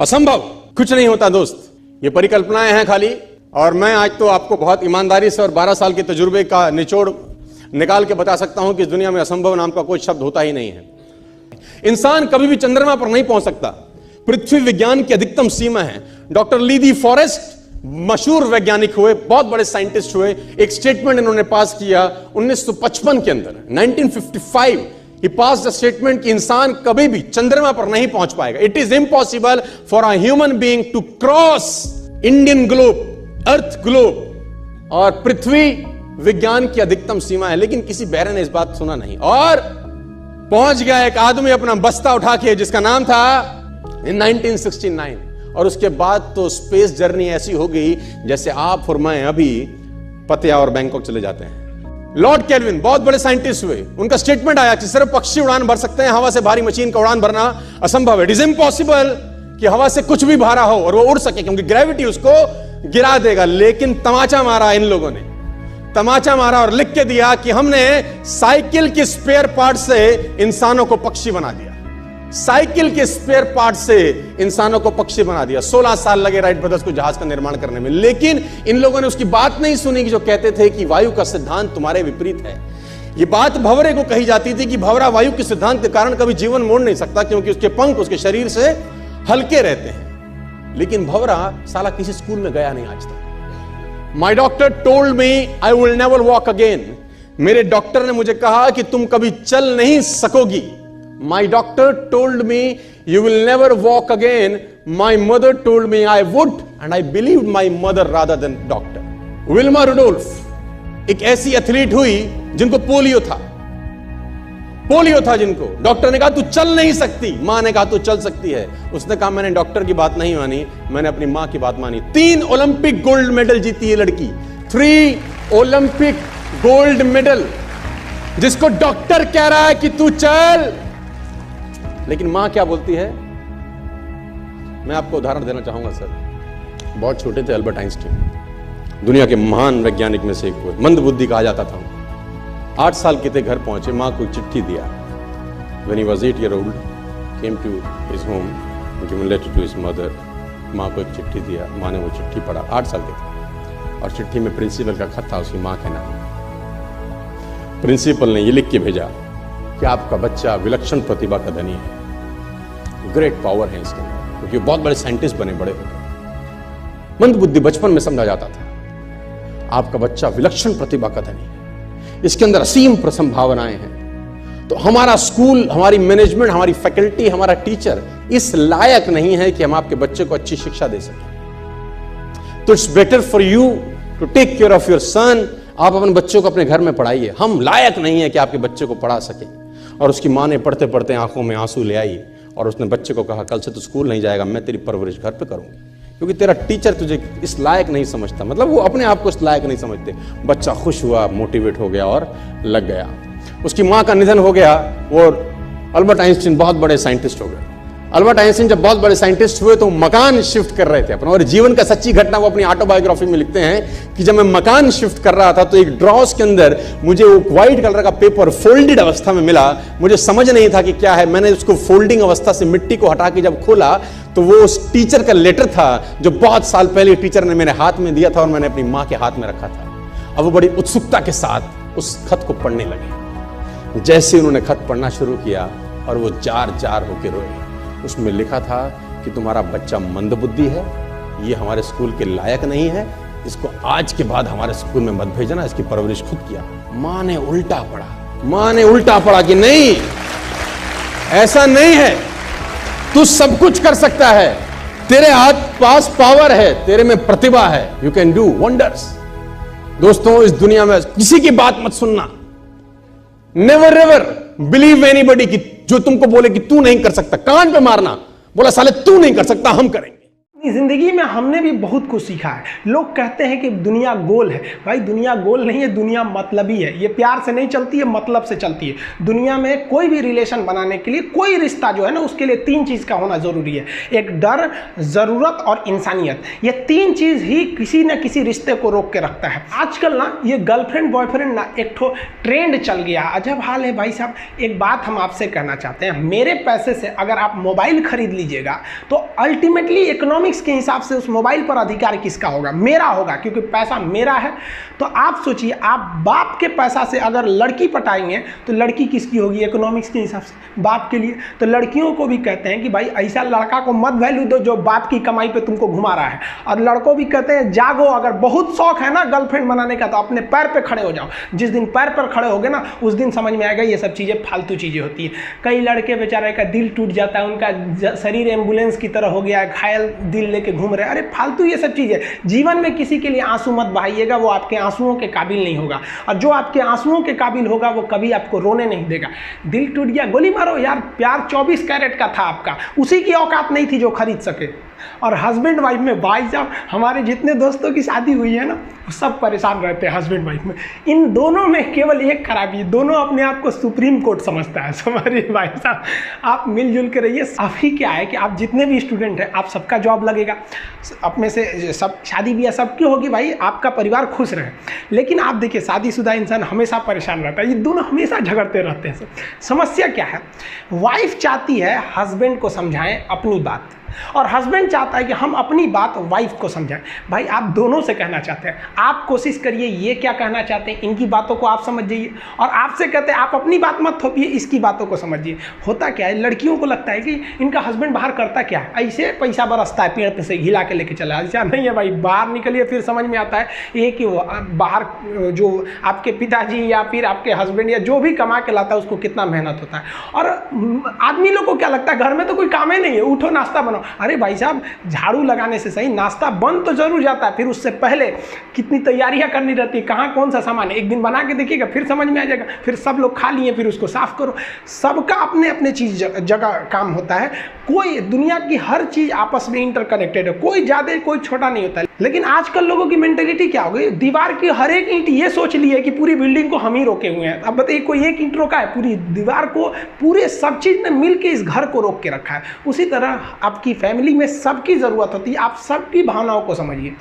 असंभव कुछ नहीं होता दोस्त, ये परिकल्पनाएं हैं खाली। और मैं आज तो आपको बहुत ईमानदारी से और 12 साल के तजुर्बे का निचोड़ निकाल के बता सकता हूं कि इस दुनिया में असंभव नाम का कोई शब्द होता ही नहीं है। इंसान कभी भी चंद्रमा पर नहीं पहुंच सकता, पृथ्वी विज्ञान की अधिकतम सीमा है। डॉक्टर ली दी फॉरेस्ट मशहूर वैज्ञानिक हुए, बहुत बड़े साइंटिस्ट हुए। एक स्टेटमेंट इन्होंने पास किया 1955 के अंदर, 1955 ही पास द स्टेटमेंट कि इंसान कभी भी चंद्रमा पर नहीं पहुंच पाएगा। It is impossible for a human being to cross Indian globe, earth globe, और पृथ्वी विज्ञान की अधिकतम सीमा है। लेकिन किसी बहरे ने इस बात सुना नहीं और पहुंच गया एक आदमी अपना बस्ता उठा के, जिसका नाम था इन 1969। और उसके बाद तो स्पेस जर्नी ऐसी हो गई जैसे आप और मैं अभी पतिया और बैंकॉक चले जाते हैं। लॉर्ड केल्विन बहुत बड़े साइंटिस्ट हुए, उनका स्टेटमेंट आया कि सिर्फ पक्षी उड़ान भर सकते हैं, हवा से भारी मशीन का उड़ान भरना असंभव है। इट इज इम्पॉसिबल कि हवा से कुछ भी भारा हो और वो उड़ सके, क्योंकि ग्रेविटी उसको गिरा देगा। लेकिन तमाचा मारा इन लोगों ने, तमाचा मारा और लिख के दिया कि हमने साइकिल के स्पेयर पार्ट से इंसानों को पक्षी बना दिया। साइकिल के स्पेयर पार्ट से इंसानों को पक्षी बना दिया। 16 साल लगे राइट ब्रदर्स को जहाज का निर्माण करने में। लेकिन इन लोगों ने उसकी बात नहीं सुनी कि जो कहते थे कि वायु का सिद्धांत तुम्हारे विपरीत है। यह बात भंवरे को कही जाती थी कि भंवरा वायु के सिद्धांत के कारण कभी जीवन मोड़ नहीं सकता, क्योंकि उसके पंख उसके शरीर से हल्के रहते हैं। लेकिन भंवरा साला किसी स्कूल में गया नहीं आज तक। माई doctor told me I will never walk again. मेरे डॉक्टर ने मुझे कहा कि तुम कभी चल नहीं सकोगी। My doctor told me you will never walk again. My mother told me I would, and I believed my mother rather than doctor. Wilma Rudolph एक ऐसी एथलीट हुई जिनको पोलियो था, जिनको डॉक्टर ने कहा तू चल नहीं सकती, मां ने कहा तू चल सकती है। उसने कहा मैंने डॉक्टर की बात नहीं मानी, मैंने अपनी मां की बात मानी। 3 ओलंपिक गोल्ड मेडल जीती है लड़की, 3 ओलंपिक गोल्ड मेडल, जिसको डॉक्टर कह रहा है कि तू चल। लेकिन मां क्या बोलती है? मैं आपको उदाहरण देना चाहूंगा सर। बहुत छोटे थे अल्बर्ट आइंस्टीन, दुनिया के महान वैज्ञानिक में से एक हुए, मंद बुद्धि कहा जाता था। 8 साल के थे, घर पहुंचे, मां को चिट्ठी दिया। When he was 8 year old, came to his home, given letter to his mother. मां को एक चिट्ठी दिया, मां ने वो चिट्ठी पढ़ा। 8 साल के थे और चिट्ठी में प्रिंसिपल का खत था उसकी मां के नाम। प्रिंसिपल ने ये लिख के भेजा कि आपका बच्चा विलक्षण प्रतिभा का धनी है, ग्रेट पावर है इसके अंदर, क्योंकि बहुत बड़े साइंटिस्ट बने, बड़े हो गए। मंद बुद्धि बचपन में समझा जाता था। आपका बच्चा विलक्षण प्रतिभा का धनी है, इसके अंदर असीम संभावनाएं हैं। तो हमारा स्कूल, हमारी मैनेजमेंट, हमारी फैकल्टी, हमारा टीचर इस लायक नहीं है कि हम आपके बच्चे को अच्छी शिक्षा दे सकें। तो it's better for you to take care of your son. आप अपने बच्चों को अपने घर में पढ़ाइए, हम लायक नहीं है कि आपके बच्चे को पढ़ा सके। और उसकी मां ने पढ़ते पढ़ते आंखों में आंसू ले आई और उसने बच्चे को कहा कल से तू स्कूल नहीं जाएगा, मैं तेरी परवरिश घर पे करूंगी, क्योंकि तेरा टीचर तुझे इस लायक नहीं समझता। मतलब वो अपने आप को इस लायक नहीं समझते। बच्चा खुश हुआ, मोटिवेट हो गया और लग गया। उसकी मां का निधन हो गया और अल्बर्ट आइंस्टीन बहुत बड़े साइंटिस्ट हो गए। अल्बर्ट आइंस्टीन जब बहुत बड़े साइंटिस्ट हुए तो मकान शिफ्ट कर रहे थे अपना, और जीवन का सच्ची घटना वो अपनी ऑटोबायोग्राफी में लिखते हैं कि जब मैं मकान शिफ्ट कर रहा था तो एक ड्रॉस के अंदर मुझे वो व्हाइट कलर का पेपर फोल्डेड अवस्था में मिला। मुझे समझ नहीं था कि क्या है। मैंने उसको फोल्डिंग अवस्था से मिट्टी को हटा के जब खोला तो वो उस टीचर का लेटर था जो बहुत साल पहले टीचर ने मेरे हाथ में दिया था और मैंने अपनी मां के हाथ में रखा था। अब वो बड़ी उत्सुकता के साथ उस खत को पढ़ने लगे। जैसे उन्होंने खत पढ़ना शुरू किया और वो जार जार होकर रोए। उसमें लिखा था कि तुम्हारा बच्चा मंदबुद्धि है, ये हमारे स्कूल के लायक नहीं है, इसको आज के बाद हमारे स्कूल में मत भेजना, इसकी परवरिश खुद किया। मां ने उल्टा पढ़ा कि नहीं, ऐसा नहीं है, तू सब कुछ कर सकता है, तेरे हाथ पास पावर है, तेरे में प्रतिभा है, यू कैन डू वंडर्स। दोस्तों, इस दुनिया में किसी की बात मत सुनना। नेवर एवर बिलीव एनीबॉडी कि जो तुमको बोले कि तू नहीं कर सकता, कान पे मारना, बोला साले तू नहीं कर सकता, हम करेंगे। जिंदगी में हमने भी बहुत कुछ सीखा है। लोग कहते हैं कि दुनिया गोल है। भाई दुनिया गोल नहीं है, दुनिया मतलबी है। ये प्यार से नहीं चलती है, मतलब से चलती है। दुनिया में कोई भी रिलेशन बनाने के लिए, कोई रिश्ता जो है ना, उसके लिए 3 चीज़ का होना ज़रूरी है। एक डर, ज़रूरत और इंसानियत। ये 3 चीज़ ही किसी न किसी रिश्ते को रोक के रखता है। आजकल ना ये गर्लफ्रेंड बॉयफ्रेंड ना एक ठो ट्रेंड चल गया, अजब हाल है भाई साहब। एक बात हम आपसे कहना चाहते हैं, मेरे पैसे से अगर आप मोबाइल खरीद लीजिएगा तो अल्टीमेटली इकोनॉमिक्स के हिसाब से उस मोबाइल पर अधिकार किसका होगा? मेरा होगा, क्योंकि पैसा मेरा है। तो आप सोचिए, आप बाप के पैसा से अगर लड़की पटाएंगे तो लड़की किसकी होगी? इकोनॉमिक्स के हिसाब से बाप के लिए। तो लड़कियों को भी कहते हैं कि भाई ऐसा लड़का को मत वैल्यू दो जो बाप की कमाई पे तुमको घुमा रहा है। और लड़कों भी कहते हैं जागो, अगर बहुत शौक है ना गर्लफ्रेंड बनाने का तो अपने पैर पे खड़े हो जाओ। जिस दिन पैर पर खड़े होगे ना, उस दिन समझ में आएगा ये सब चीज़ें फालतू चीज़ें होती है। कई लड़के बेचारे का दिल टूट जाता है, उनका शरीर एम्बुलेंस की तरह हो गया है, घायल दिल लेके घूम रहे। अरे फालतू ये सब चीज़ है। जीवन में किसी के लिए आंसू मत बहाइएगा, वो आपके आंसुओं के काबिल नहीं होगा। और जो आपके आंसुओं के काबिल होगा वो कभी आपको रोने नहीं देगा। दिल टूट गया, गोली मारो यार। प्यार 24 कैरेट का था आपका, उसी की औकात नहीं थी जो खरीद सके। और हस्बैंड वाइफ में भाई साहब, हमारे जितने दोस्तों की शादी हुई है ना, सब परेशान रहते हैं हस्बैंड वाइफ में। इन दोनों में केवल एक खराबी है, दोनों अपने आप को सुप्रीम कोर्ट समझता है। समझिए भाई साहब, आप मिलजुल के रहिए। अभी क्या है कि आप जितने भी स्टूडेंट हैं, आप सबका जॉब लगेगा, अपने से सब शादी ब्याह सबकी होगी, भाई आपका परिवार खुश रहे। लेकिन आप देखिए, शादीशुदा इंसान हमेशा परेशान रहता है, ये दोनों हमेशा झगड़ते रहते हैं। समस्या क्या है? वाइफ चाहती है हस्बैंड को समझाएं अपनी बात, और हस्बैंड चाहता है कि हम अपनी बात वाइफ को समझाएं। भाई आप दोनों से कहना चाहते हैं, आप कोशिश करिए ये क्या कहना चाहते हैं, इनकी बातों को आप समझ जाइए। और आपसे कहते हैं आप अपनी बात मत थोपिए, इसकी बातों को समझिए। होता क्या है, लड़कियों को लगता है कि इनका हस्बैंड बाहर करता क्या है, ऐसे पैसा बरसता है, पेड़ पे से हिला के लेके चला। ऐसा नहीं है भाई, बाहर निकलिए फिर समझ में आता है ये कि बाहर जो आपके पिताजी या फिर आपके हस्बैंड या जो भी कमा के लाता है उसको कितना मेहनत होता है। और आदमी लोग को क्या लगता है, घर में तो कोई काम ही नहीं है, उठो नाश्ता बनाओ। अरे भाई साहब, झाड़ू लगाने से सही नाश्ता बन तो जरूर जाता है, फिर उससे पहले कितनी तैयारियां करनी रहती है, कहाँ कौन सा सामान है। एक दिन बना के देखिएगा, फिर समझ में आ जाएगा। फिर सब लोग खा लिए, फिर उसको साफ करो। सबका अपने अपने चीज जगह काम होता है। कोई दुनिया की हर चीज आपस में इंटरकनेक्टेड है, कोई ज्यादा कोई छोटा नहीं होता है। लेकिन आजकल लोगों की मेंटेलिटी क्या हो गई, दीवार की हर एक ईंट ये सोच ली है कि पूरी बिल्डिंग को हम ही रोके हुए हैं। अब बताइए, कोई एक ईंट रोका है, पूरी दीवार को, पूरे सब चीज ने मिलकर इस घर को रोक के रखा है। उसी तरह आपकी फैमिली में सबकी जरूरत होती है, आप सबकी भावनाओं को समझिए।